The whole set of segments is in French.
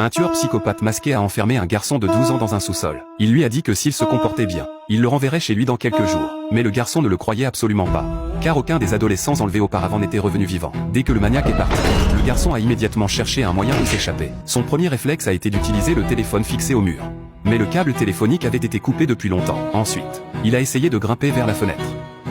Un tueur psychopathe masqué a enfermé un garçon de 12 ans dans un sous-sol. Il lui a dit que s'il se comportait bien, il le renverrait chez lui dans quelques jours. Mais le garçon ne le croyait absolument pas. Car aucun des adolescents enlevés auparavant n'était revenu vivant. Dès que le maniaque est parti, le garçon a immédiatement cherché un moyen de s'échapper. Son premier réflexe a été d'utiliser le téléphone fixé au mur. Mais le câble téléphonique avait été coupé depuis longtemps. Ensuite, il a essayé de grimper vers la fenêtre.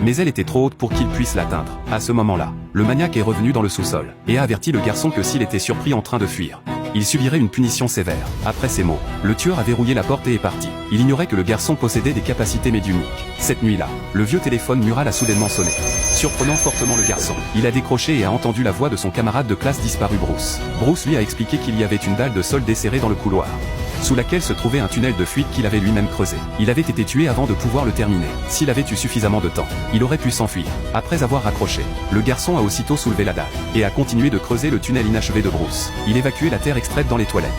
Mais elle était trop haute pour qu'il puisse l'atteindre. À ce moment-là, le maniaque est revenu dans le sous-sol et a averti le garçon que s'il était surpris en train de fuir, il subirait une punition sévère. Après ces mots, le tueur a verrouillé la porte et est parti. Il ignorait que le garçon possédait des capacités médiumniques. Cette nuit-là, le vieux téléphone mural a soudainement sonné, surprenant fortement le garçon. Il a décroché et a entendu la voix de son camarade de classe disparu Bruce. Bruce lui a expliqué qu'il y avait une dalle de sol desserrée dans le couloir, sous laquelle se trouvait un tunnel de fuite qu'il avait lui-même creusé. Il avait été tué avant de pouvoir le terminer. S'il avait eu suffisamment de temps, il aurait pu s'enfuir. Après avoir raccroché, le garçon a aussitôt soulevé la dalle et a continué de creuser le tunnel inachevé de Bruce. Il évacuait la terre extraite dans les toilettes,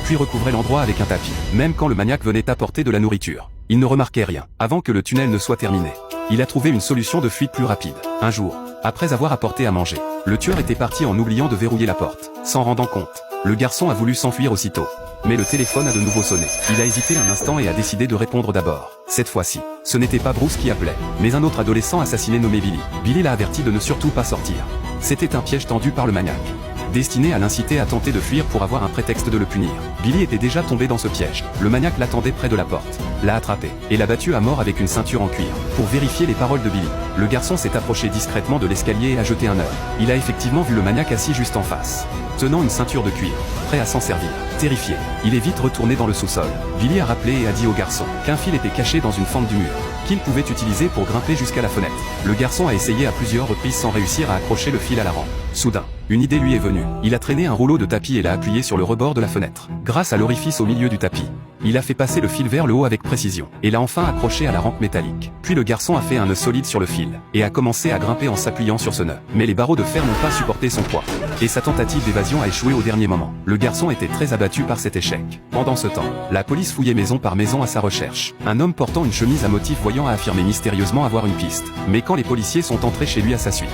puis recouvrait l'endroit avec un tapis. Même quand le maniaque venait apporter de la nourriture, il ne remarquait rien. Avant que le tunnel ne soit terminé, il a trouvé une solution de fuite plus rapide. Un jour, après avoir apporté à manger, le tueur était parti en oubliant de verrouiller la porte. S'en rendant compte, le garçon a voulu s'enfuir aussitôt. Mais le téléphone a de nouveau sonné. Il a hésité un instant et a décidé de répondre d'abord. Cette fois-ci, ce n'était pas Bruce qui appelait, mais un autre adolescent assassiné nommé Billy. Billy l'a averti de ne surtout pas sortir. C'était un piège tendu par le maniaque, destiné à l'inciter à tenter de fuir pour avoir un prétexte de le punir. Billy était déjà tombé dans ce piège. Le maniaque l'attendait près de la porte, l'a attrapé, et l'a battu à mort avec une ceinture en cuir. Pour vérifier les paroles de Billy, le garçon s'est approché discrètement de l'escalier et a jeté un œil. Il a effectivement vu le maniaque assis juste en face, tenant une ceinture de cuir, prêt à s'en servir. Terrifié, il est vite retourné dans le sous-sol. Billy a rappelé et a dit au garçon qu'un fil était caché dans une fente du mur, qu'il pouvait utiliser pour grimper jusqu'à la fenêtre. Le garçon a essayé à plusieurs reprises sans réussir à accrocher le fil à la rampe. Soudain, une idée lui est venue. Il a traîné un rouleau de tapis et l'a appuyé sur le rebord de la fenêtre. Grâce à l'orifice au milieu du tapis, il a fait passer le fil vers le haut avec précision, et l'a enfin accroché à la rampe métallique. Puis le garçon a fait un nœud solide sur le fil, et a commencé à grimper en s'appuyant sur ce nœud. Mais les barreaux de fer n'ont pas supporté son poids, et sa tentative d'évasion a échoué au dernier moment. Le garçon était très abattu par cet échec. Pendant ce temps, la police fouillait maison par maison à sa recherche. Un homme portant une chemise à motif voyant a affirmé mystérieusement avoir une piste. Mais quand les policiers sont entrés chez lui à sa suite,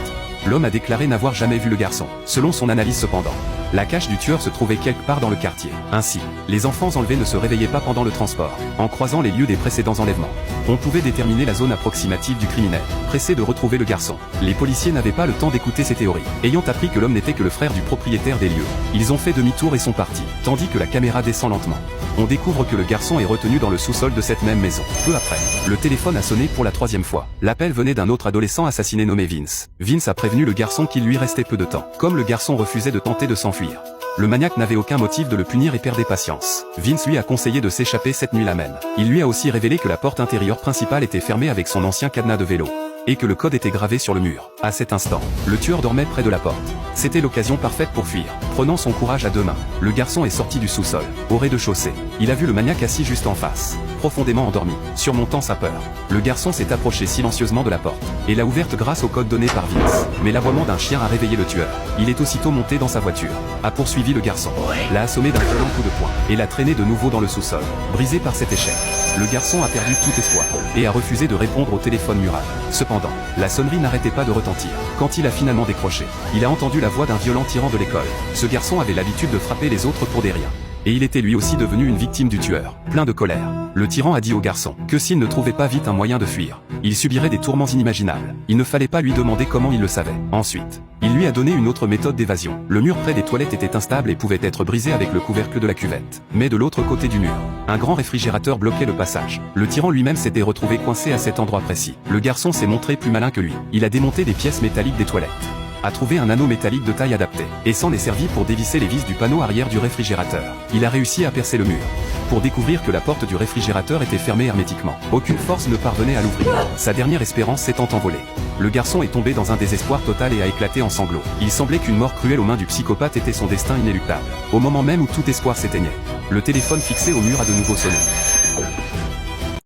l'homme a déclaré n'avoir jamais vu le garçon. Selon son analyse cependant, la cache du tueur se trouvait quelque part dans le quartier. Ainsi, les enfants enlevés ne se réveillaient pas pendant le transport. En croisant les lieux des précédents enlèvements, on pouvait déterminer la zone approximative du criminel. Pressés de retrouver le garçon, les policiers n'avaient pas le temps d'écouter ses théories. Ayant appris que l'homme n'était que le frère du propriétaire des lieux, ils ont fait demi-tour et sont partis. Tandis que la caméra descend lentement, on découvre que le garçon est retenu dans le sous-sol de cette même maison. Peu après, le téléphone a sonné pour la troisième fois. L'appel venait d'un autre adolescent assassiné nommé Vince. Vince a prévenu le garçon qu'il lui restait peu de temps. Comme le garçon refusait de tenter de s'enfuir, le maniaque n'avait aucun motif de le punir et perdait patience. Vince lui a conseillé de s'échapper cette nuit-là même. Il lui a aussi révélé que la porte intérieure principale était fermée avec son ancien cadenas de vélo, et que le code était gravé sur le mur. À cet instant, le tueur dormait près de la porte. C'était l'occasion parfaite pour fuir. Prenant son courage à deux mains, le garçon est sorti du sous-sol. Au rez-de-chaussée, il a vu le maniaque assis juste en face, profondément endormi. Surmontant sa peur, le garçon s'est approché silencieusement de la porte, et l'a ouverte grâce au code donné par Vince. Mais l'aboiement d'un chien a réveillé le tueur. Il est aussitôt monté dans sa voiture, a poursuivi le garçon, l'a assommé d'un violent coup de poing, et l'a traîné de nouveau dans le sous-sol. Brisé par cet échec, le garçon a perdu tout espoir, et a refusé de répondre au téléphone mural. Cependant, la sonnerie n'arrêtait pas de retentir. Quand il a finalement décroché, il a entendu la voix d'un violent tyran de l'école. Ce garçon avait l'habitude de frapper les autres pour des riens, et il était lui aussi devenu une victime du tueur. Plein de colère, le tyran a dit au garçon que s'il ne trouvait pas vite un moyen de fuir, il subirait des tourments inimaginables. Il ne fallait pas lui demander comment il le savait. Ensuite, il lui a donné une autre méthode d'évasion. Le mur près des toilettes était instable et pouvait être brisé avec le couvercle de la cuvette. Mais de l'autre côté du mur, un grand réfrigérateur bloquait le passage. Le tyran lui-même s'était retrouvé coincé à cet endroit précis. Le garçon s'est montré plus malin que lui. Il a démonté des pièces métalliques des toilettes, a trouvé un anneau métallique de taille adaptée, et s'en est servi pour dévisser les vis du panneau arrière du réfrigérateur. Il a réussi à percer le mur, pour découvrir que la porte du réfrigérateur était fermée hermétiquement. Aucune force ne parvenait à l'ouvrir. Sa dernière espérance s'étant envolée, le garçon est tombé dans un désespoir total et a éclaté en sanglots. Il semblait qu'une mort cruelle aux mains du psychopathe était son destin inéluctable. Au moment même où tout espoir s'éteignait, le téléphone fixé au mur a de nouveau sonné.